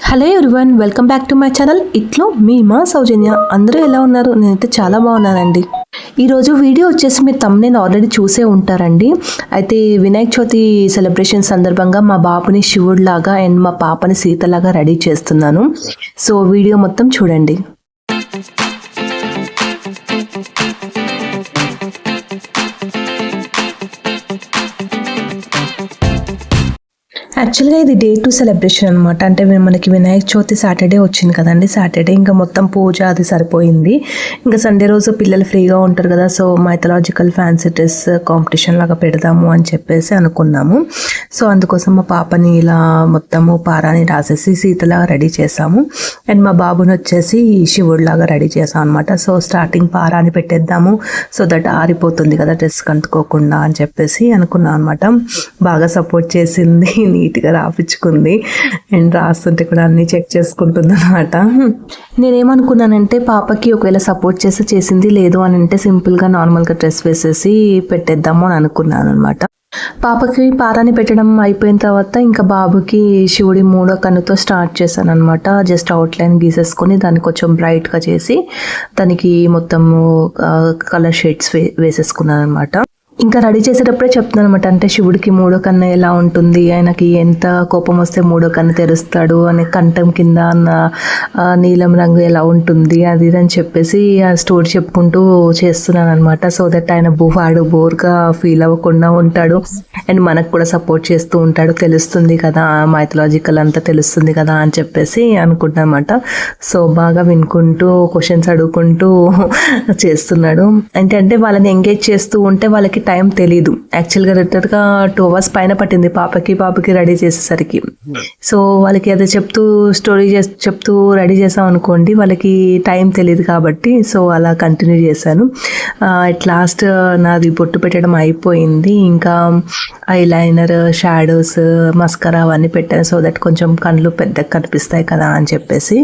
Hello everyone, welcome back to my channel. ఇట్లో మీ మా సౌజన్య. అందరూ ఎలా ఉన్నారు? నేనైతే చాలా బాగున్నానండి. ఈరోజు వీడియో వచ్చేసి మీరు తమ్ముని ఆల్రెడీ చూసే ఉంటారండి. అయితే వినాయక చవితి సెలబ్రేషన్ సందర్భంగా మా బాబుని శివుడిలాగా అండ్ మా పాపని సీతలాగా రెడీ చేస్తున్నాను. సో వీడియో మొత్తం చూడండి. యాక్చువల్గా ఇది డే 2 సెలబ్రేషన్ అనమాట. అంటే మనకి వినాయక చవితి సాటర్డే వచ్చింది కదండి. సాటర్డే ఇంకా మొత్తం పూజ అది సరిపోయింది. ఇంకా సండే రోజు పిల్లలు ఫ్రీగా ఉంటారు కదా, so mythological fancy dress competition లాగా పెడదాము అని చెప్పేసి అనుకున్నాము. సో అందుకోసం మా పాపని ఇలా మొత్తము పారాని రాసేసి సీతలాగా రెడీ చేసాము. అండ్ మా బాబుని వచ్చేసి శివుడిలాగా రెడీ చేసాం అనమాట. సో స్టార్టింగ్ పారాని పెట్టేద్దాము, సో దట్ ఆరిపోతుంది కదా డ్రెస్ కంటుకోకుండా అని చెప్పేసి అనుకున్నాం అనమాట. బాగా సపోర్ట్ చేసింది, నీట్గా రాపించుకుంది అండ్ రాస్తుంటే కూడా అన్నీ చెక్ చేసుకుంటుంది అనమాట. నేనేమనుకున్నానంటే పాపకి ఒకవేళ సపోర్ట్ చేసింది, లేదు అని అంటే సింపుల్గా నార్మల్గా డ్రెస్ వేసేసి పెట్టేద్దాము అని అనుకున్నాను అనమాట. పాపకి పారాని పెట్టడం అయిపోయిన తర్వాత ఇంకా బాబుకి శివుడి మూడో కన్నుతో స్టార్ట్ చేశాను అనమాట. జస్ట్ అవుట్లైన్ గీసేసుకొని దాన్ని కొంచెం బ్రైట్గా చేసి దానికి మొత్తము కలర్ షేడ్స్ వేసేసుకున్నాను అనమాట. ఇంకా రెడీ చేసేటప్పుడే చెప్తున్నాను అనమాట. అంటే శివుడికి మూడో కన్ను ఎలా ఉంటుంది, ఆయనకి ఎంత కోపం వస్తే మూడో కన్ను తెరుస్తాడు అని, కంఠం కింద నీలం రంగు ఎలా ఉంటుంది అది ఇది అని చెప్పేసి ఆ స్టోరీ చెప్పుకుంటూ చేస్తున్నాను అనమాట. సో దట్ ఆయన వాడు బోర్గా ఫీల్ అవ్వకుండా ఉంటాడు అండ్ మనకు కూడా సపోర్ట్ చేస్తూ ఉంటాడు. తెలుస్తుంది కదా, మైథలాజికల్ అంతా తెలుస్తుంది కదా అని చెప్పేసి అనుకుంటున్నాను అనమాట. సో బాగా వినుకుంటూ క్వశ్చన్స్ అడుగుకుంటూ చేస్తున్నాడు. అంటే వాళ్ళని ఎంగేజ్ చేస్తూ ఉంటే వాళ్ళకి టైం తెలీదు. యాక్చువల్గా రిటర్న్గా 2 hours పైన పట్టింది పాపకి రెడీ చేసేసరికి. సో వాళ్ళకి అదే స్టోరీ చెప్తూ రెడీ చేసాం అనుకోండి, వాళ్ళకి టైం తెలియదు కాబట్టి సో అలా కంటిన్యూ చేశాను. అట్ లాస్ట్ నాది బొట్టు పెట్టడం అయిపోయింది. ఇంకా ఐలైనర్, షాడోస్, మస్కరా అవన్నీ పెట్టాను. సో దట్ కొంచెం కళ్ళు పెద్దగా కనిపిస్తాయి కదా అని చెప్పేసి.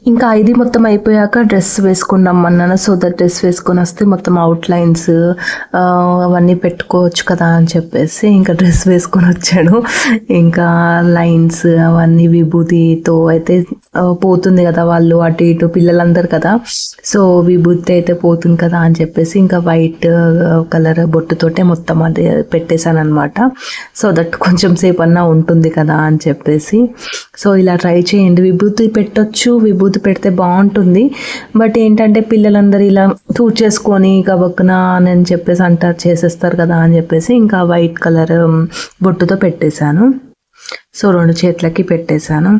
ఇంకా ఇది మొత్తం అయిపోయాక డ్రెస్ వేసుకుని రమ్మన్నాను. సో దట్ డ్రెస్ వేసుకొని వస్తే మొత్తం అవుట్లైన్స్ అవన్నీ పెట్టుకోవచ్చు కదా అని చెప్పేసి ఇంకా డ్రెస్ వేసుకొని వచ్చాడు. ఇంకా లైన్స్ అవన్నీ విభూతితో అయితే పోతుంది కదా, వాళ్ళు అటు ఇటు పిల్లలందరూ కదా, సో విభూతి అయితే పోతుంది కదా అని చెప్పేసి ఇంకా వైట్ కలర్ బొట్టుతోటే మొత్తం అది పెట్టేశాను అనమాట. సో దట్ కొంచెం సేపు అన్నా ఉంటుంది కదా అని చెప్పేసి. సో ఇలా ట్రై చేయండి. విభూతి పెట్టొచ్చు, విభూతి పెడితే బాగుంటుంది. బట్ ఏంటంటే పిల్లలందరూ ఇలా తూర్చేసుకొని గబక్కున అని చెప్పేసి అంటారు, చేసేస్తారు కదా అని చెప్పేసి ఇంకా వైట్ కలర్ బొట్టుతో పెట్టేశాను. సో 2 చేతులకి పెట్టేశాను.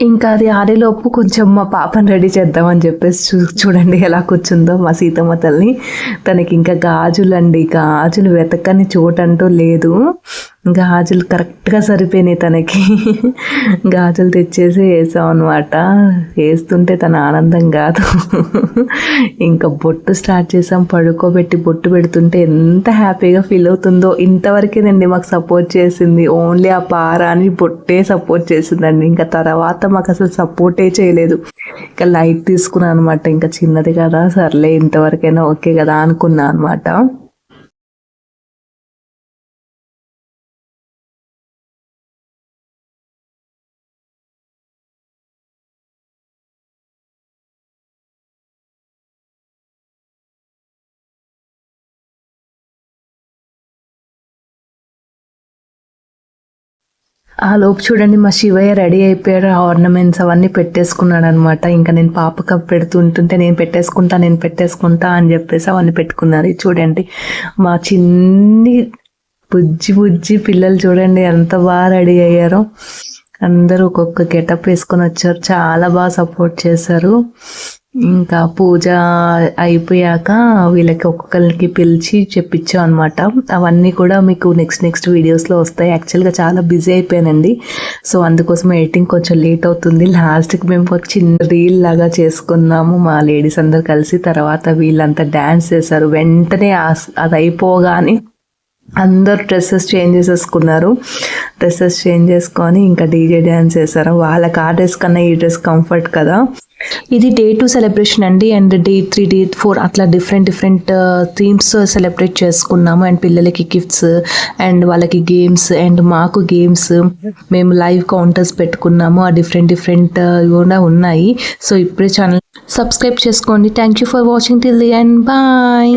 ఇంకా అది ఆడేలోపు కొంచెం మా పాపని రెడీ చేద్దామని చెప్పేసి చూడండి ఎలా కూర్చుందో మా సీతమ్మ తల్లి. తనకి ఇంకా గాజులు వెతకని చోటంటూ లేదు. గాజులు కరెక్ట్గా సరిపోయినాయి తనకి. గాజులు తెచ్చేసి వేసాం అనమాట. వేస్తుంటే తన ఆనందం కాదు. ఇంకా బొట్టు స్టార్ట్ చేసాం. పడుకోబెట్టి బొట్టు పెడుతుంటే ఎంత హ్యాపీగా ఫీల్ అవుతుందో. ఇంతవరకేనండి మాకు సపోర్ట్ చేసింది. ఓన్లీ ఆ పారాని బొట్టే సపోర్ట్ చేసిందండి. ఇంకా తర్వాత మాకు అసలు సపోర్టే చేయలేదు. ఇంకా లైట్ తీసుకున్నాను అనమాట. ఇంకా చిన్నది కదా, సర్లే ఇంతవరకైనా ఓకే కదా అనుకున్నా అనమాట. ఆ లోపు చూడండి మా శివయ్య రెడీ అయిపోయాడు. ఆర్నమెంట్స్ అవన్నీ పెట్టేసుకున్నాడు అనమాట. ఇంకా నేను పాపకు పెడుతుంటుంటే నేను పెట్టేసుకుంటా అని చెప్పేసి అవన్నీ పెట్టుకున్నారు. చూడండి మా చిన్ని బుజ్జి పిల్లలు చూడండి ఎంత బాగా రెడీ అయ్యారో. అందరూ ఒక్కొక్క గెటప్ వేసుకొని వచ్చారు. చాలా బాగా సపోర్ట్ చేశారు. ఇంకా పూజ అయిపోయాక వీళ్ళకి ఒక్కొక్కరికి పిలిచి చెప్పించాం అనమాట. అవన్నీ కూడా మీకు నెక్స్ట్ వీడియోస్లో వస్తాయి. యాక్చువల్గా చాలా బిజీ అయిపోయానండి. సో అందుకోసం ఎడిటింగ్ కొంచెం లేట్ అవుతుంది. లాస్ట్కి మేము ఒక చిన్న రీల్ లాగా చేసుకున్నాము మా లేడీస్ అందరు కలిసి. తర్వాత వీళ్ళంతా డ్యాన్స్ చేశారు. వెంటనే అది అయిపోగానే అందరు డ్రెస్సెస్ చేంజ్ చేసేసుకున్నారు. డ్రెస్సెస్ చేంజ్ చేసుకొని ఇంకా డీజే డ్యాన్స్ చేశారు. వాళ్ళకి ఆ డ్రెస్ కన్నా ఈ డ్రెస్ కంఫర్ట్ కదా. ఇది Day 2 సెలబ్రేషన్ అండి. అండ్ Day 3, Day 4 అట్లా డిఫరెంట్ థీమ్స్ సెలబ్రేట్ చేసుకున్నాము. అండ్ పిల్లలకి గిఫ్ట్స్ అండ్ వాళ్ళకి గేమ్స్ అండ్ మాకు గేమ్స్. మేము లైవ్ కౌంటర్స్ పెట్టుకున్నాము. ఆ డిఫరెంట్ కూడా ఉన్నాయి. సో ఇప్పుడే ఛానల్ సబ్స్క్రైబ్ చేసుకోండి. Thank you for watching till the end. Bye.